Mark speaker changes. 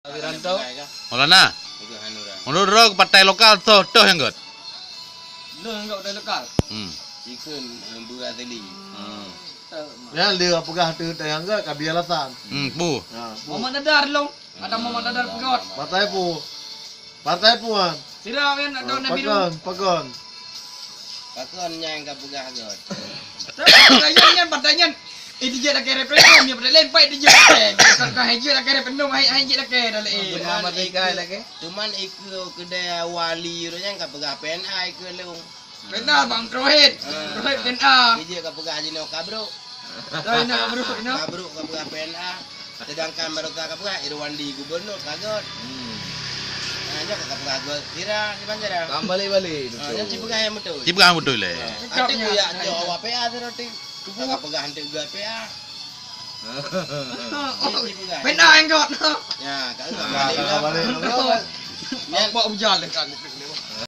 Speaker 1: Wiranto.
Speaker 2: Maulana. Menurut partai lokal tuh yang good.
Speaker 1: Lu enggak udah lokal.
Speaker 3: Ikun buat tadi.
Speaker 4: Ya dia pegah tu tayang ke kabialasan.
Speaker 2: Bu.
Speaker 1: Muhammad Dadar long. Ada Muhammad Dadar pegot.
Speaker 4: Partai pu. Partai puan.
Speaker 1: Sira men ada Nabi lu.
Speaker 4: Pagon.
Speaker 3: Pakon yang kapugah god.
Speaker 1: Partainya partainya. Dia nak kere penom dia pada lempai dia. Kan haji nak kere penom haji nak kere dah le.
Speaker 3: Muhammad Ikai lagi. Cuman iku kedai wali ro yang kapugah PNA iku leung.
Speaker 1: Benar bang Rohit. Rohit PNA.
Speaker 3: Dia kapugah Jino Kabro.
Speaker 1: Dah nak bro ina.
Speaker 3: Kabro kapugah PNA. Sedangkan Barota kapugah Irwandi gubernur kagot. Hanya kapugah god. Tira di Banjara.
Speaker 4: Kembali-balik.
Speaker 3: Yang cipugah yang betul.
Speaker 2: Cipkan betul le.
Speaker 3: Ati ku ya jo awak PA tu roti. Kapugah hante juga PA.
Speaker 1: Benar engkau.
Speaker 3: Ya, kalau
Speaker 4: Kembali.
Speaker 1: Bawa berjalan kan.